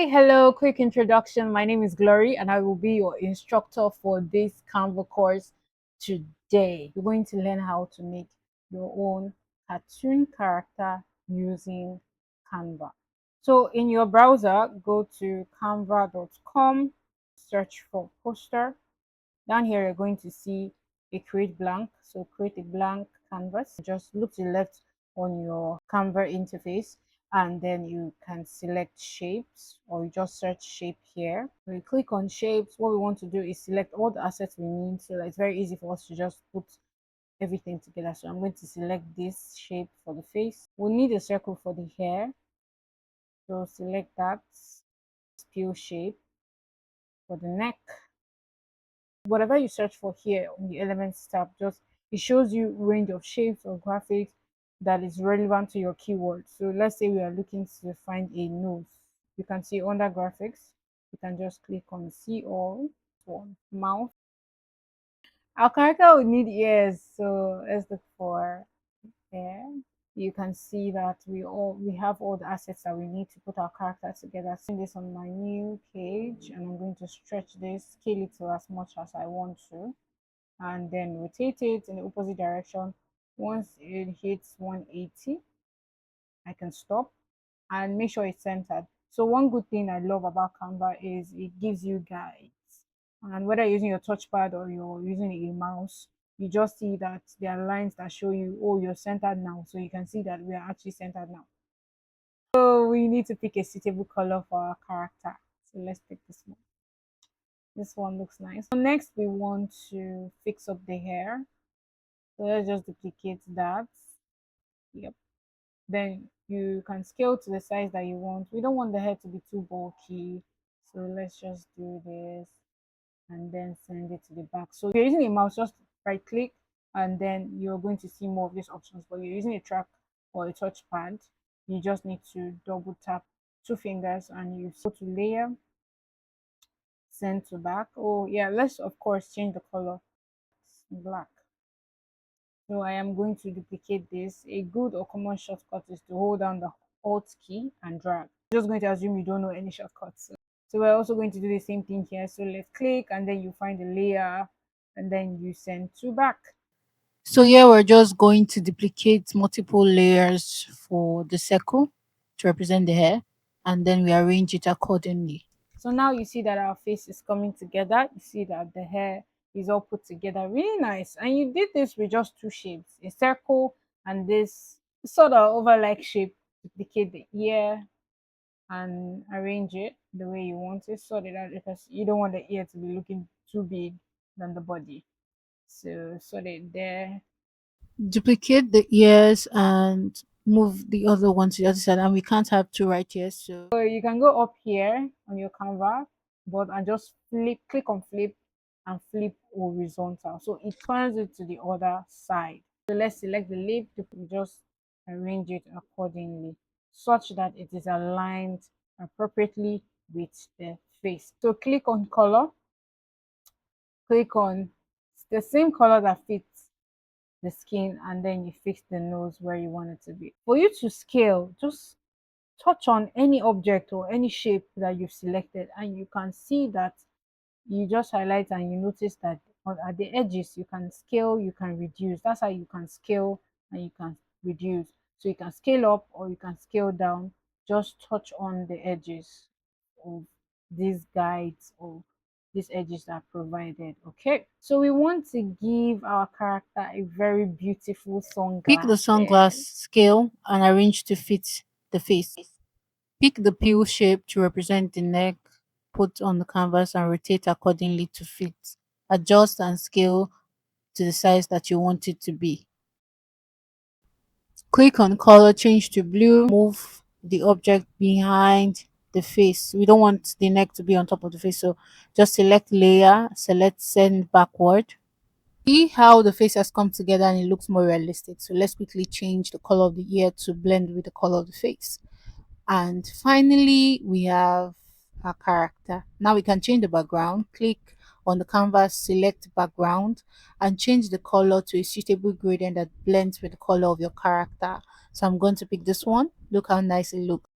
Hello, quick introduction. My name is Glory and I will be your instructor for this Canva course today. You're going to learn how to make your own cartoon character using Canva. So in your browser, go to canva.com, search for poster. Down here, you're going to see a create blank. So create a blank canvas. Just look to the left on your Canva interface and then you can select shapes or you just search shape here. When you click on shapes, what we want to do is select all the assets we need. So it's very easy for us to just put everything together. So I'm going to select this shape for the face. We'll need a circle for the hair. So select that. Peel shape for the neck. Whatever you search for here on the elements tab, just it shows you range of shapes or graphics that is relevant to your keyword. So let's say we are looking to find a nose. You can see under graphics, you can just click on see all, one mouth. Our character would need ears, so let's look for hair. You can see that we have all the assets that we need to put our character together. Seeing this on my new page, and I'm going to stretch this, scale it to as much as I want to, and then rotate it in the opposite direction. Once it hits 180, I can stop and make sure it's centered. So one good thing I love about Canva is it gives you guides. And whether you're using your touchpad or you're using a mouse, you just see that there are lines that show you, oh, you're centered now. So you can see that we are actually centered now. So we need to pick a suitable color for our character. So let's pick this one. This one looks nice. So next we want to fix up the hair. So let's just duplicate that. Yep. Then you can scale to the size that you want. We don't want the hair to be too bulky. So let's just do this and then send it to the back. So if you're using a mouse, just right click and then you're going to see more of these options. But you're using a track or a touchpad, you just need to double tap two fingers and you go to layer, send to back. Oh yeah, let's of course change the color. It's black. So I am going to duplicate this. A good or common shortcut is to hold down the Alt key and drag. I'm just going to assume you don't know any shortcuts. So we're also going to do the same thing here. So let's click and then you find the layer and then you send to back. So here we're just going to duplicate multiple layers for the circle to represent the hair, and then we arrange it accordingly. So now you see that our face is coming together. You see that the hair is all put together. Really nice. And you did this with just two shapes, a circle and this sort of oval-like shape. Duplicate the ear and arrange it the way you want it, sort it out because you don't want the ear to be looking too big than the body. So sort it there. Duplicate the ears and move the other one to the other side, and we can't have two right here. So So you can go up here on your Canva board and just click on flip and flip horizontal. So it turns it to the other side. So let's select the lip to just arrange it accordingly such that it is aligned appropriately with the face. So click on color, click on the same color that fits the skin, and then you fix the nose where you want it to be. For you to scale, just touch on any object or any shape that you've selected and you can see that you just highlight and you notice that at the edges you can scale, you can reduce. That's how you can scale and you can reduce. So you can scale up or you can scale down. Just touch on the edges of these guides or these edges that are provided. Okay, so we want to give our character a very beautiful pick the sunglass sunglasses. scale and arrange to fit the face. Pick the peel shape to represent the neck, put on the canvas and rotate accordingly to fit. Adjust and scale to the size that you want it to be. Click on color, change to blue, move the object behind the face. We don't want the neck to be on top of the face, so just select layer, select send backward. See how the face has come together and it looks more realistic. So let's quickly change the color of the ear to blend with the color of the face. And finally, we have our character. Now we can change the background. Click on the canvas, select background, and change the color to a suitable gradient that blends with the color of your character. So I'm going to pick this one. Look how nice it looks.